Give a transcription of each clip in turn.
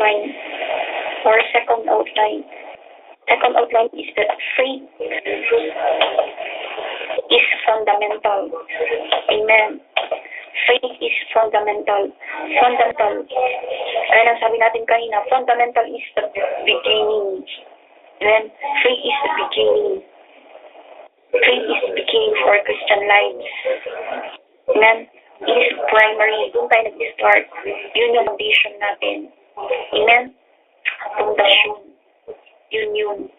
outline or second outline. Second outline is that faith is fundamental. Amen. Faith is fundamental. Fundamental. Ayan ang sabi natin kanina, fundamental is the beginning. Amen. Faith is the beginning. Faith is the beginning for Christian lives. Amen. It is primary. Doon tayo nag-start. Yun yung foundation natin. Amen. Foundation. Yun.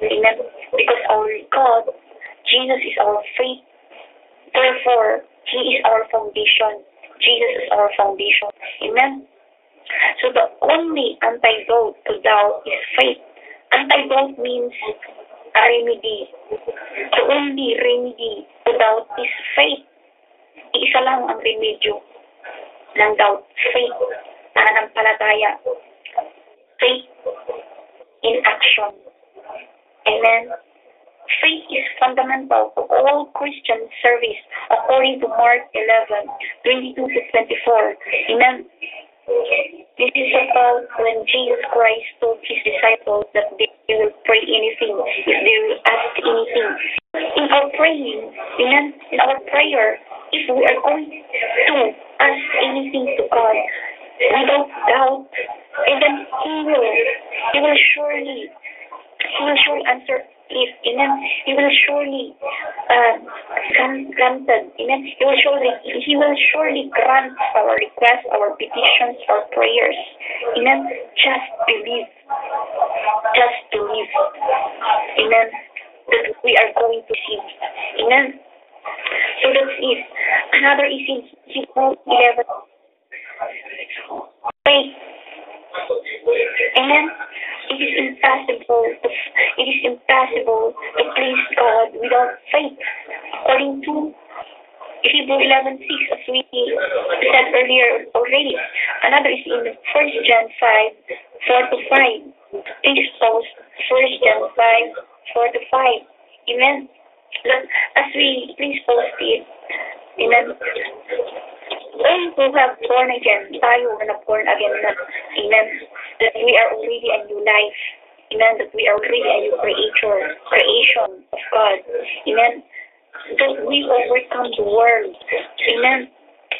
Amen. Because our God, Jesus is our faith. Therefore, He is our foundation. Jesus is our foundation. Amen. So the only antidote to doubt is faith. Antidote means a remedy. The only remedy to doubt is faith. Isa lang ang remedyo ng doubt. Faith. Pananampalataya. Faith in action. Amen. Faith is fundamental to all Christian service according to Mark 11:22-24. Amen. This is about when Jesus Christ told His disciples that they will pray anything, if they will ask anything. In our praying, amen, in our prayer, if we are going to ask anything to God without doubt, and then He will surely answer it. Amen. He will surely granted. Amen. He will surely grant our requests, our petitions, our prayers. Amen. Just believe. Just believe. Amen. That we are going to see. Amen. So that's it. Another is in Hebrews 11. Faith. Amen. It is impossible to please God without faith. According to Hebrews 11:6, as we said earlier already. Another is in 1 John 5:4-5. Please post 1 John 5:4-5. Amen. As we please post it. Amen. Those who have born again, tayo na born again na. Amen. That we are already a new life. Amen. That we are already a new creation of God. Amen. That we overcome the world. Amen.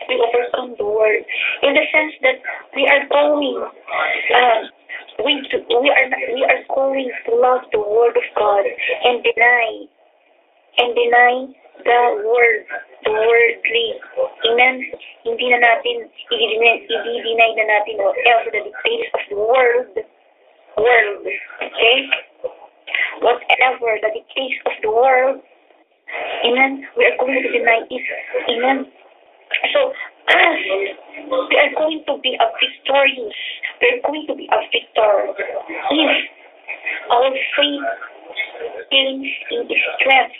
We overcome the world. In the sense that we are going, we are going to love the word of God and deny the worldly. Amen. Hindi na natin, i-deny na natin whatever the dictates of the world. Okay? Whatever the dictates of the world, amen, we are going to deny it. Amen. So, as we are going to be a victorious, we are going to be a victor if our faith gains in strength.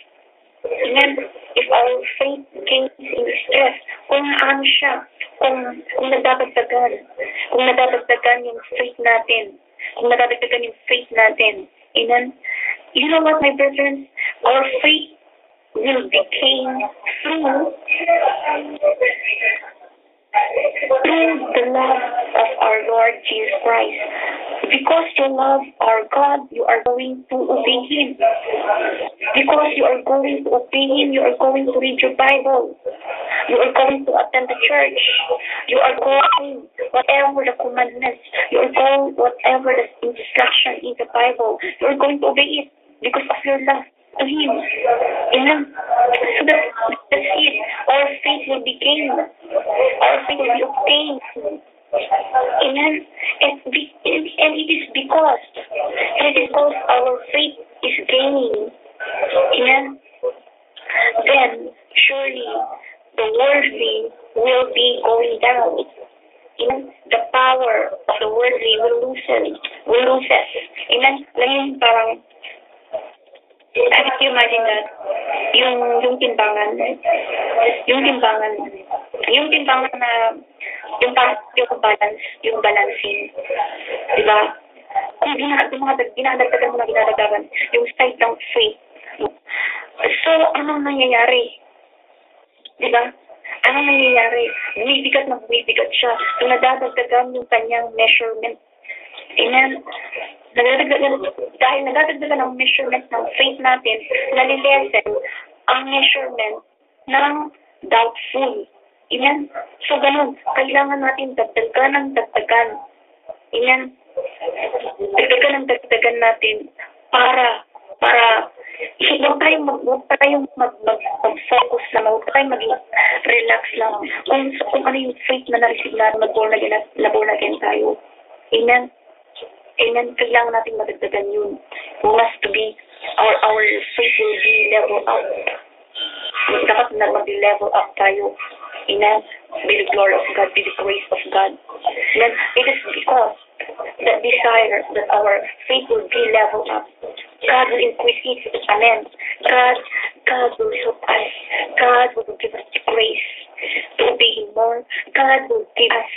Amen. If our faith gains in stress, kung ano siya, kung nadadagdagan yung faith natin, amen. You know what, my brethren? Our faith will be gained through the love of our Lord Jesus Christ. Because you love our God, you are going to obey Him. Because you are going to obey Him, you are going to read your Bible. You are going to attend the church. You are going whatever the commandments. You are going whatever the instruction in the Bible. You are going to obey it because of your love to Him. Amen. So that's it. Our faith will be gained. Our faith will be obtained. Amen. And it is because our faith is gaining. Amen. Then surely the worldly will be going down. Amen. The power of the worldly will loses. Amen. Ngayon parang can you imagine that? Yung timbangan na yung balancing, di ba? Kung dinadagdagan mo na dinadagdagan yung side ng faith. So, anong nangyayari? Di ba? Anong nangyayari? Bumibigat siya. Kung nadadagdagan yung kanyang measurement Amen. Dahil nagdadagdagan ng measurement ng faith natin, nalilesen ang measurement ng doubtful. Amen. So, ganun. Kailangan natin dagdagan ng dagdagan. Amen. Dagdagan ng dagdagan natin para huwag tayong mag-focus lang, huwag tayong maging relax lang. Kung ano yung faith na na-receive na born again tayo. Amen. Amen. Kailangan natin madagdagan yun. We must to be, our faith will be level up. Dapat na mag-level up tayo. Amen. Be the glory of God, be the grace of God. Amen. It is because that desire that our faith will be leveled up. God will increase it. Amen. God will help us. God will give us the grace to obey Him more. God will give us,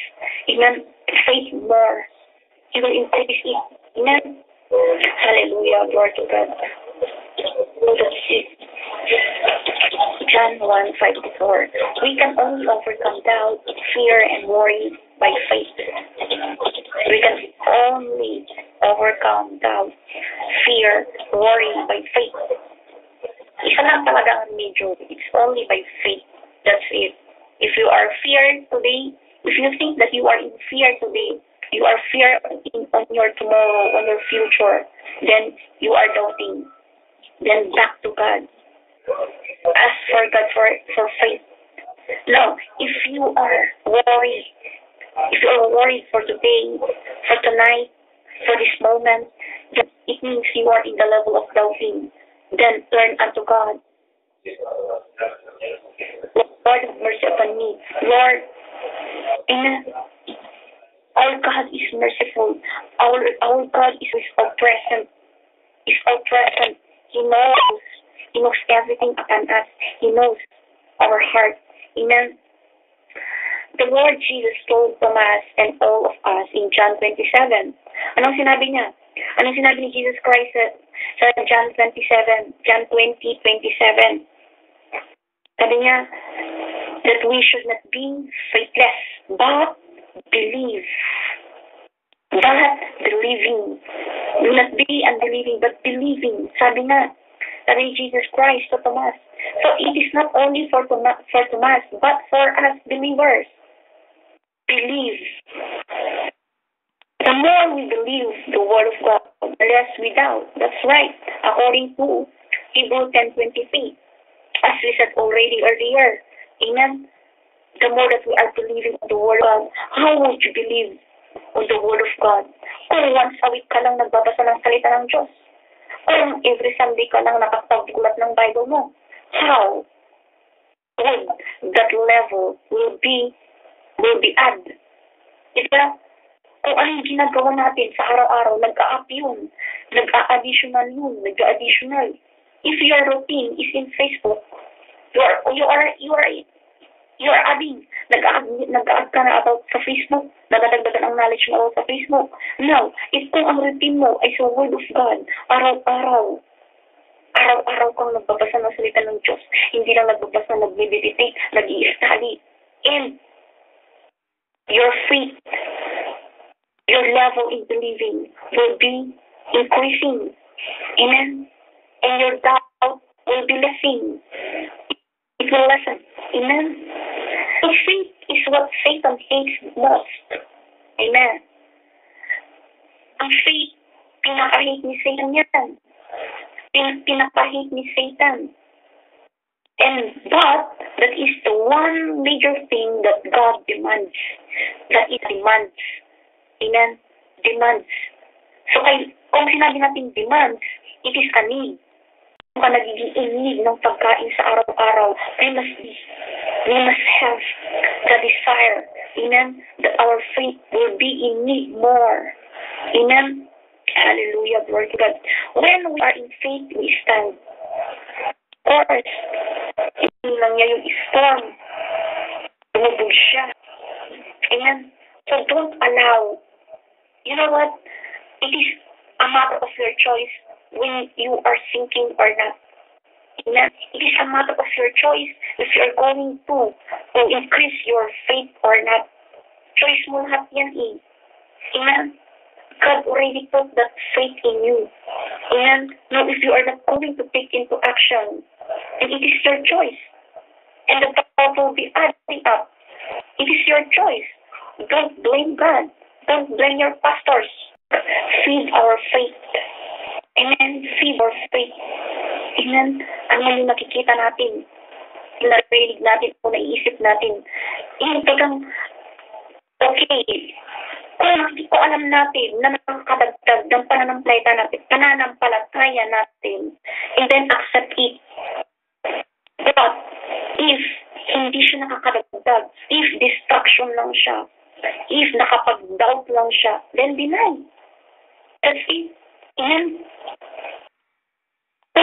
amen, faith more. He will increase it. Amen. Hallelujah. Glory to God. That's it. John 1:5-4. We can only overcome doubt, fear, and worry by faith. We can only overcome doubt, fear, worry by faith. Isa lang talaga ang medyo. It's only by faith. That's it. If you are fear today, if you think that you are in fear today, you are fear on your tomorrow, on your future, then you are doubting. Then back to God. Ask for God for faith. Now, if you are worried, if you are worried for today, for tonight, for this moment, then it means you are in the level of doubting. Then turn unto God. Lord, have mercy upon me. Lord, amen. Our God is merciful. Our God is all present. Is all present. He knows everything upon us. He knows our heart. Amen. The Lord Jesus told Thomas and all of us in John 27. Anong sinabi niya? Anong sinabi ni Jesus Christ sa John 27, John 20:27? Sabi niya that we should not be faithless, but believe. But believing. Do not be unbelieving, but believing. Sabi ni Jesus Christ to Thomas. So it is not only for Thomas, but for us believers. Believe. The more we believe the word of God, the less we doubt. That's right. According to Hebrews 10:23. As we said already earlier. Amen. The more that we are believing on the word of God, how would you believe on the word of God? Kung once a week ka lang nagbabasa ng salita ng Diyos. Kung every Sunday ka lang nakapagbulat ng Bible mo. How would that level will be add? Diba? Kung ano yung ginagawa natin sa araw-araw, nag-a-up yun. Nag-a-additional yun. Nag-a-additional. If your routine is in Facebook, you are adding. Nag-a-add ka na about sa Facebook. Nagdadagdagan ang knowledge mo sa Facebook. Now, if kung ang routine mo ay sa Word of God, araw-araw kang nagbabasa ng salita ng Diyos. Hindi lang nagbabasa, nag-meditate, nag-i-study. And your faith, your level in believing will be increasing. Amen. And your doubt will be lessening. It will lessen. Amen. So faith is what Satan hates most. Amen. Ang faith, pinaka-hate ni Satan yan. Pinaka-hate ni Satan. But that is the one major thing that God demands. That it demands. Amen. Demands. So kung sinabi natin demands, it is a need. Kung ka nagiging in need ng pagkain sa araw-araw, we must have the desire, amen, that our faith will be in need more. Amen. Hallelujah. Glory to God. When we are in faith, we stand. Of course, hindi lang niya yung storm. Lumubog siya. Amen. So don't allow. You know what? It is a matter of your choice when you are sinking or not. Amen. It is a matter of your choice if you are going to increase your faith or not. Choice mo lahat yan eh. Amen. God already put that faith in you. And now if you are not going to take into action, then it is your choice. And the doubt will be adding up. It is your choice. Don't blame God. Don't blame your pastors. Feed our faith. Amen. Feed our faith. Amen. Ano yung nakikita natin? Narinig natin o naiisip natin. Yung talagang, okay, kung alam natin na nakakadagdag ng pananampalataya natin, and then accept it. But, if hindi siya nakakadagdag, if distraction lang siya, if nakapag-doubt lang siya, then deny. That's it. And so,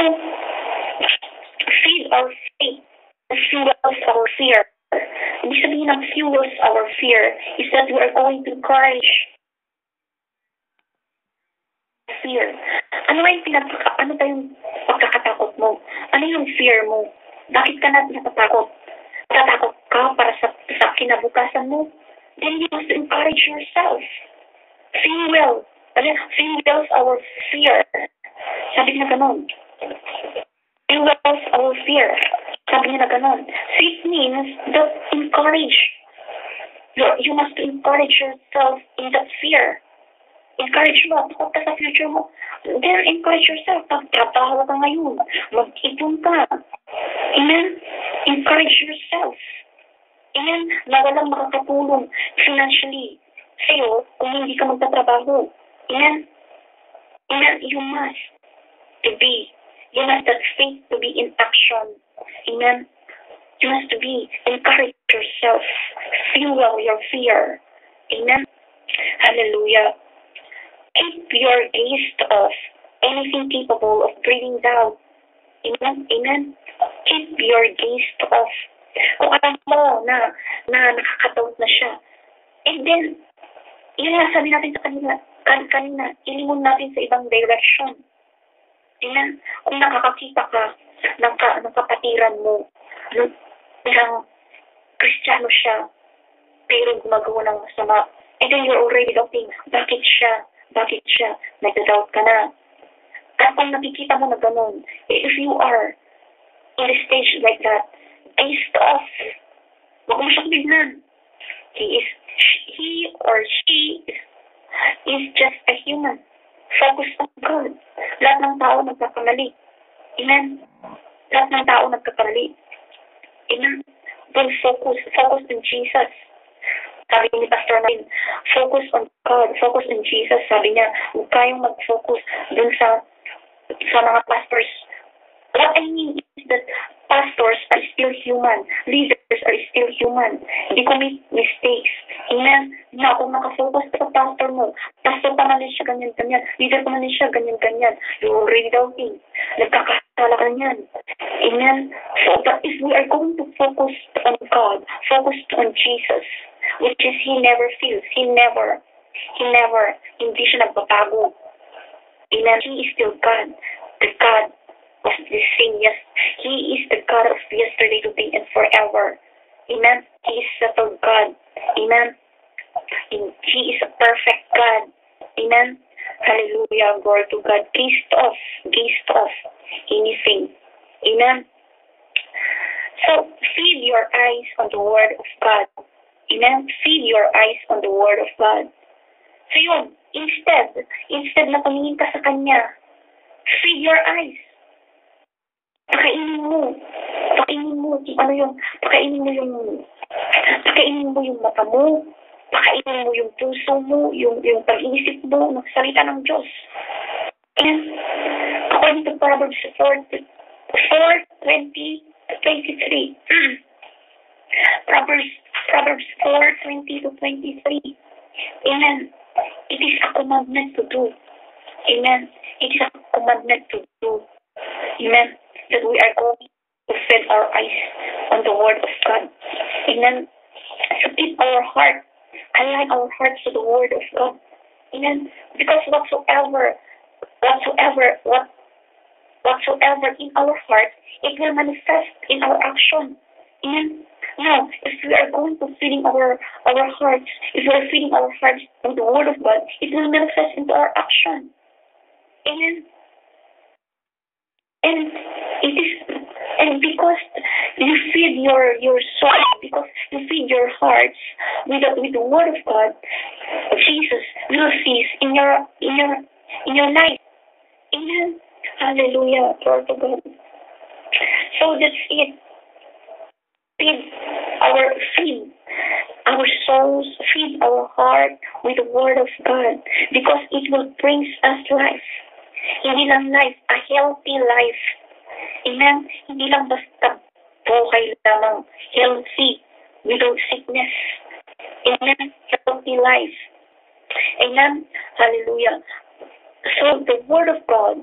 feed our faith, fuels our fear. Ibig sabihin ng fuels our fear is that we are going to encourage fear. Ano ba yung pagkakatakot mo? Ano yung fear mo? Bakit ka natatakot? Natatakot ka para sa kinabukasan mo? Then you must encourage yourself. Fuels our fear. Sabi niya ganon. Fuels our fear. Sabi niya na ganon. So it means that encourage. You must encourage yourself in that fear. Encourage mo. Takot ka sa future mo. Then encourage yourself. Magtrabaho ka ngayon. Mag-ipon ka. Amen? Encourage yourself. Amen? Na walang makakatulong financially sa'yo kung hindi ka magtatrabaho. Amen? Amen? You must that faith to be in action. Amen? You must encourage yourself. Fuel your fear. Amen? Hallelujah. Keep your gaze off anything capable of bringing doubt. Amen? Amen? Keep your gaze off. Kung alam mo na nakaka-doubt na siya. And then, yun nga sabi natin sa kanina, ilimon natin sa ibang direction. Amen? Kung nakakakita ka ng kapatiran mo, ng Kristiyano siya, pero gumagawa ng masama. And then you're already doubting, bakit siya? Nagda-doubt ka na. At kung nakikita mo na ganun, if you are in a stage like that, gaze off. Huwag mo siyang bignan. He or she is just a human. Focus on God. Lahat ng tao nagkakamali. Amen? Lahat ng tao nagkakamali. Amen? Don't focus on Jesus. Sabi ni Pastor natin, focus on God, focus on Jesus. Sabi niya, huwag kayong mag-focus dun sa mga pastors. What I mean is that pastors are still human. Leaders are still human. They commit mistakes. Amen? Na kung nakafocus sa pastor mo, pastor pa man din siya ganyan-ganyan, leader pa man din siya ganyan-ganyan, you're already doubting. Nagkakasala ka niyan. Amen? So, but if we are going to focus on God, focus on Jesus, which is He never fails. He never, hindi siya nagbabago. Amen? He is still God. The God of the same, yes. He is the God of yesterday, today, and forever. Amen? He is settled God. Amen? He is a perfect God. Amen? Hallelujah. Glory to God. Gaze off anything. Amen? So, feed your eyes on the Word of God. Amen? Feed your eyes on the Word of God. So yun, instead na tumingin ka sa Kanya, feed your eyes. Pakainin mo yung mata mo, pakainin mo yung puso mo, yung pag-iisip mo, ng salita ng Diyos. And according to Proverbs 4:20-23, Proverbs 4:20-23. Amen. It is a commandment to do. Amen. It is a commandment to do. Amen. That we are going to set our eyes on the Word of God. Amen. So keep our heart, align our hearts to the Word of God. Amen. Because whatsoever in our heart, it will manifest in our action. Amen. Now, if we are going to feeding our hearts, if we are feeding our hearts with the Word of God, it will manifest into our action. Amen. And it is, and because you feed your soul, because you feed your hearts with the Word of God, Jesus will cease in your life. Amen. Hallelujah. Glory to God. So that's it. Feed our souls, feed our heart with the Word of God, because it will bring us life. Hindi lang life, a healthy life. Amen? Hindi lang basta buhay lamang, healthy, without sickness. Amen? Healthy life. Amen? Hallelujah. So the Word of God,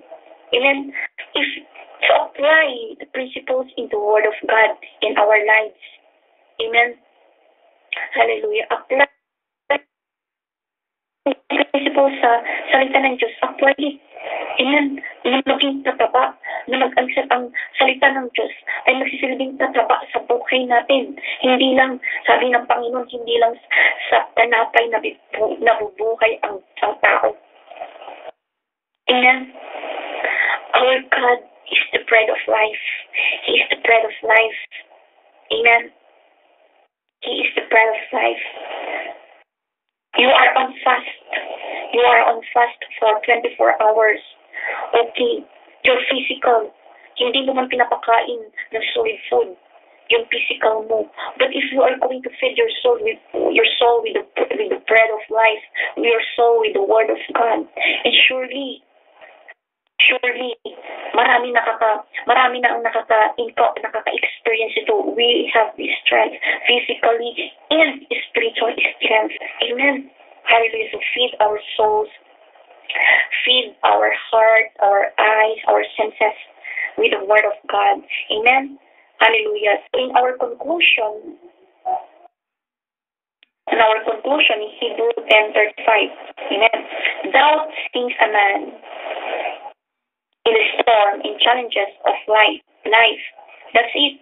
amen, if to apply the principles in the Word of God in our lives. Amen? Hallelujah. Apply principles sa salita ng Diyos. Apply it. Amen. Na maging tataba, na ang salita ng Diyos ay magsisilbing tataba sa buhay natin. Hindi lang, sabi ng Panginoon, hindi lang sa tanapay na nabubuhay ang tao. Amen. Our God is the bread of life. He is the bread of life. Amen. He is the bread of life. You are on fast. You are on fast for 24 hours. Okay, your physical, hindi mo man pinapakain ng solid food, yung physical mo. But if you are going to feed your soul with the bread of life, your soul with the Word of God, and surely, marami na ang nakaka-experience ito. We have this strength, physically and spiritual strength. Amen. Hallelujah. So feed our souls, feed our heart, our eyes, our senses with the Word of God. Amen. Hallelujah. So in our conclusion, in Hebrews 10:35, amen. Doubt stings a man in the storm, in challenges of life. That's it.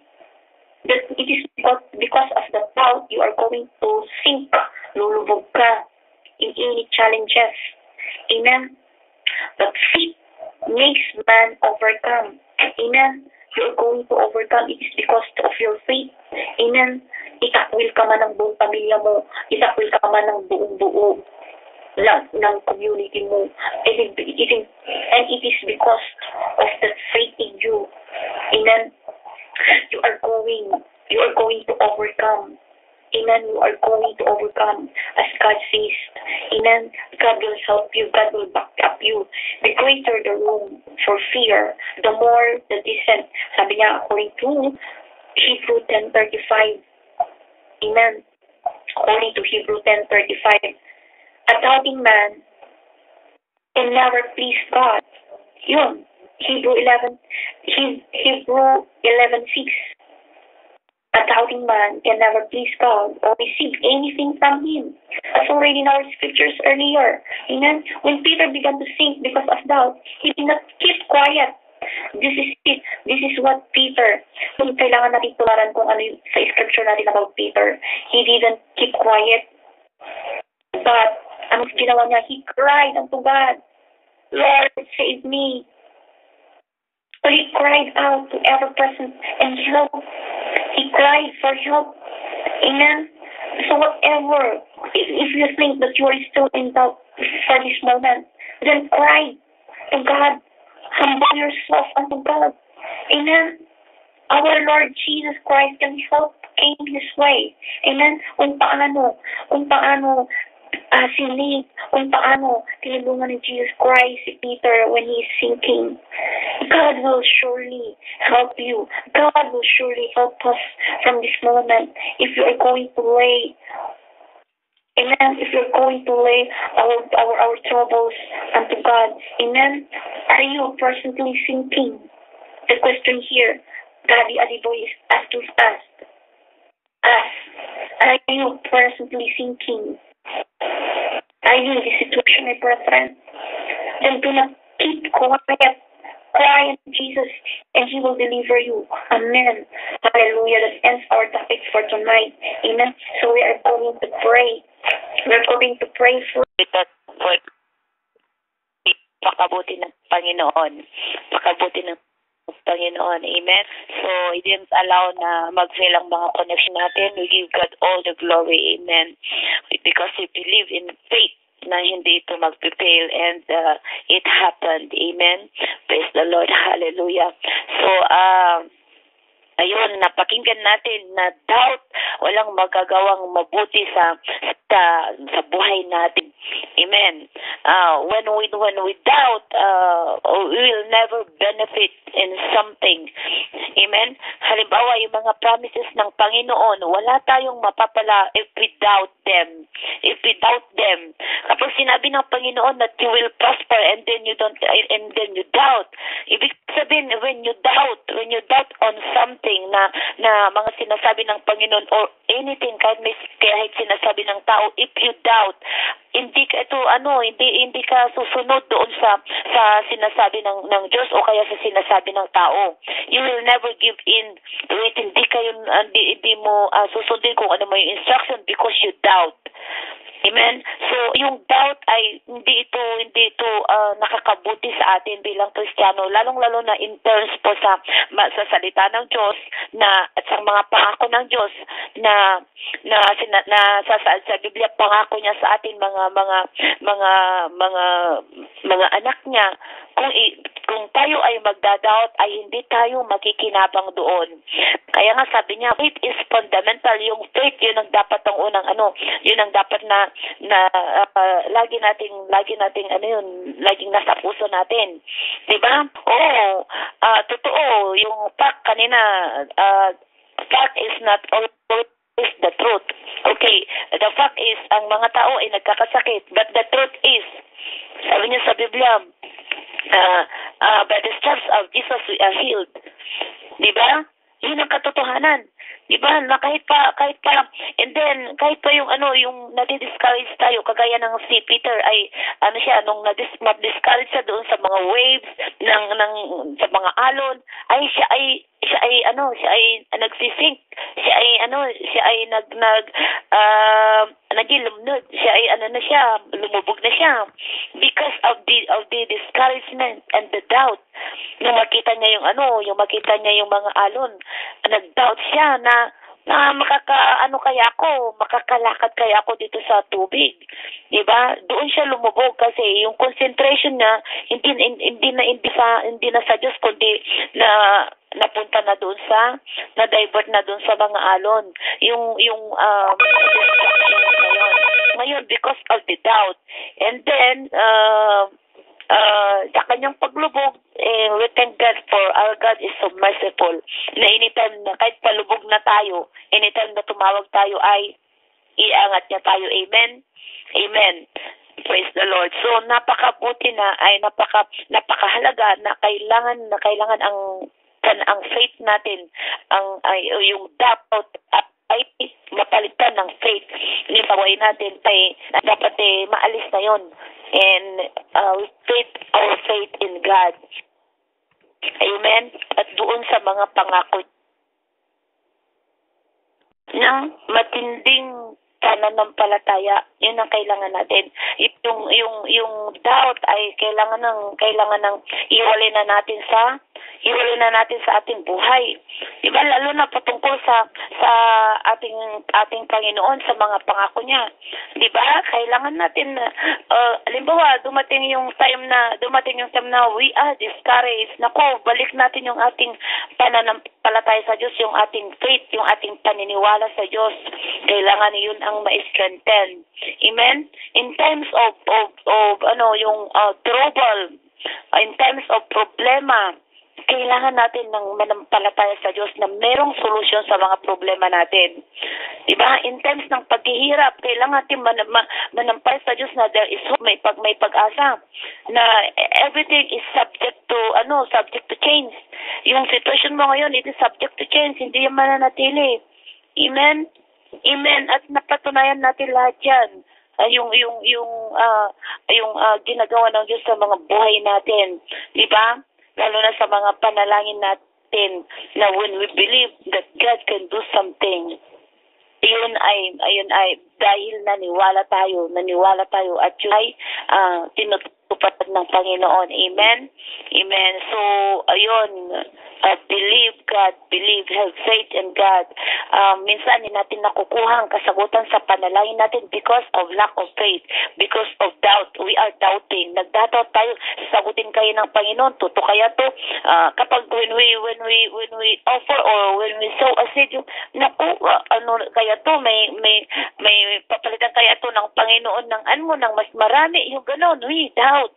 It is because of the doubt you are going to sink, lulubog ka in any challenges. Amen. But faith makes man overcome. Amen. You're going to overcome. It is because of your faith. Amen. Itakwil ka man ng buong pamilya mo. Itakwil ka man ng buong lang ng community mo. And it is because of the faith in you. Amen. You are going to overcome. Amen. You are going to overcome as God says. Amen. God will help you. God will back up you. The greater the room for fear, the more the descent. Sabi niya according to Hebrews 10:35. Amen. According to Hebrews 10:35. A doubting man can never please God. Yun. Hebrews 11:6. A doubting man can never please God or receive anything from Him. As already in our scriptures earlier. Amen. When Peter began to sink because of doubt, he did not keep quiet. This is it. This is what Peter, kung kailangan natin tularan kung ano yung sa scripture natin about Peter. He didn't keep quiet. But, anong ginawa niya? He cried unto God, Lord, save me. So he cried out to ever present and help. He cried for help. Amen. So whatever, if you think that you are still in doubt for this moment, then cry to God. Humble yourself unto God. Amen. Our Lord Jesus Christ can help in His way. Amen. Kung paano sinave, kung paano tinulungan ni Jesus Christ si Peter when he is sinking. God will surely help you. God will surely help us from this moment if you are going to lay. Amen. If you're going to lay our troubles unto God. Amen. Are you presently sinking? The question here, Daddy Adiboy is asking us. Are you presently sinking? Are you in this situation, my brethren? Then do not keep quiet. Cry unto Jesus, and He will deliver you. Amen. Hallelujah. That ends our topic for tonight. Amen. So we are going to pray. We're going to pray for pakabuti ng Panginoon. Pakabuti ng Panginoon. Amen. So, He didn't allow na mag-fail ang mga connection natin. We give God all the glory. Amen. Because we believe in faith na hindi ito mag-fail and it happened. Amen. Praise the Lord. Hallelujah. So, ayun, napakinggan natin na doubt, walang magagawang mabuti sa buhay natin. Amen. When we doubt, we will never benefit in something. Amen. Halimbawa, yung mga promises ng Panginoon, wala tayong mapapala if we doubt them. If we doubt them. Kapag sinabi ng Panginoon that you will prosper and then you doubt, ibig sabihin when you doubt on something na mga sinasabi ng Panginoon or anything kahit sinasabi ng tao, if you doubt, hindi ka hindi ka susunod doon sa sinasabi ng Diyos o kaya sa sinasabi ng tao. You will never give in to it. Hindi mo susundin kung ano may instruction because you doubt. Amen. So yung doubt ay hindi ito nakakabuti sa atin bilang Kristiyano, lalong-lalo na in terms po sa salita ng Diyos at sa mga pangako ng Diyos na sa Biblia, pangako niya sa atin mga anak niya. Kung tayo ay magdadoubt ay hindi tayo makikinabang doon. Kaya nga sabi niya, faith is fundamental. Yung faith, yun ang dapat ang unang yun ang dapat na lagi nating laging nasa puso natin. 'Di ba? Oo. Totoo yung fact kanina, fact is not always the truth. Okay, the fact is ang mga tao ay nagkakasakit, but the truth is, sabi niya sa Biblia, by the stripes of Jesus we are healed. 'Di ba? Yun ang katotohanan. 'Di ba? Na kahit pa and then kahit pa yung nadi-discourage tayo, kagaya ng si Peter ay nung na-discourage siya doon sa mga waves sa mga alon, ay siya ay nagsisink. Siya ay nagilumnod. Siya ay lumubog na siya because of the discouragement and the doubt. Nung makita niya yung mga alon, nag-doubt siya na makakalakad kaya ako dito sa tubig. 'Di ba? Doon siya lumubog kasi yung concentration niya hindi na sa Diyos kundi napunta na doon na-divert na doon sa mga alon. Yung ngayon because of the doubt. And then sa kanyang paglubog, we thank God for our God is so merciful. Na anytime na kahit palubog na tayo, anytime na tumawag tayo ay iangat niya tayo. Amen? Amen. Praise the Lord. So napakabuti na ay napakahalaga na kailangan ang faith natin, yung doubt ay mapalitan ng faith. Yung paway natin ay dapat maalis na yon. And our faith in God. Amen. At doon sa mga pangako ng matinding pananampalataya, yun ang kailangan natin. Yung doubt ay kailangan ng iwalay na natin sa ating buhay. Diba? Lalo na patungkol sa ating Panginoon, sa mga pangako niya. Diba? Kailangan natin, halimbawa, dumating yung time na we are discouraged. Naku, balik natin yung ating pananampalataya sa Diyos, yung ating faith, yung ating paniniwala sa Diyos. Kailangan yun ang ma-strengthen. Amen? In times of trouble, in times of problema, kailangan natin ng manampalataya sa Diyos na merong solusyon sa mga problema natin. Diba? In times ng paghihirap, kailangan natin manampalataya sa Diyos na there is hope, may pag-asa, na everything is subject to change. Yung sitwasyon mo ngayon, it is subject to change, hindi yan mananatili. Amen? Amen. At napatunayan natin lahat yan. Yung ginagawa ng Diyos sa mga buhay natin. Diba? Lalo na sa mga panalangin natin na when we believe that God can do something, ayun ay dahil naniwala tayo at yun ay tinutupad ng Panginoon. Amen? Amen. So, ayun, believe God, have faith in God. Minsan hindi natin nakukuha ang kasagutan sa panalangin natin because of lack of faith, because of doubt. We are doubting. Nagdadoubt tayo, sagutin kayo ng Panginoon, tuto kaya to. Kapag when we offer or when we sow a seed, naku, ano kaya to, may papalitan kaya to ng Panginoon ng mas marami, yung ganon. We doubt.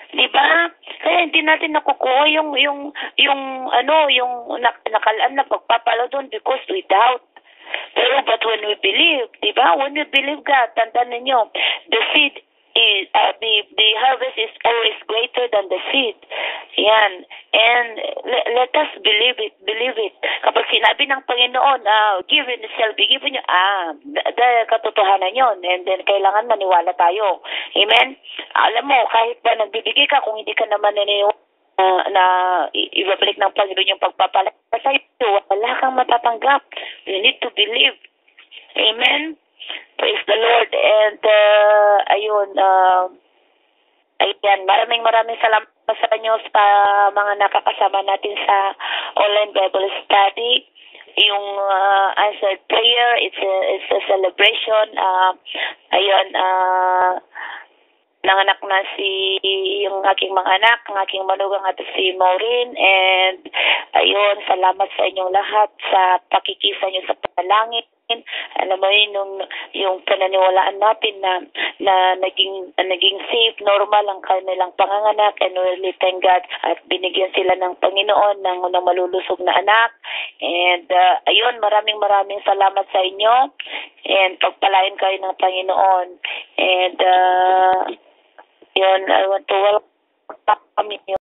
Diba? Kaya hindi natin nakukuha yung nakalaan na pagpapala doon because we doubt. Pero but when we believe, diba? When we believe God, tandaan ninyo, the seed is, the harvest is always greater than the seed. Yan. And let us believe it. Kapag sinabi ng Panginoon, give in shall be given you, katotohanan yon. And then kailangan maniwala tayo. Amen? Alam mo, kahit ba nagbibigay ka, kung hindi ka naman naniniwala na ibabalik ng Panginoon yung pagpapala sa'yo, wala kang matatanggap. You need to believe. Amen? Praise the Lord. And ayun, maraming salamat sa inyo sa mga nakakasama natin sa online Bible study. Yung answered prayer, it's a celebration. Ayun, nanganak na yung aking mga anak, ang aking manugang at si Maureen. And ayun, salamat sa inyong lahat sa pakikisa nyo sa panalangin. Alam mo yun, yung pananiwalaan natin na naging safe, normal ang kanilang panganganak, and really thank God at binigyan sila ng Panginoon ng malulusog na anak. And ayun, maraming salamat sa inyo, and pagpalain kayo ng Panginoon. And yun, I want to welcome you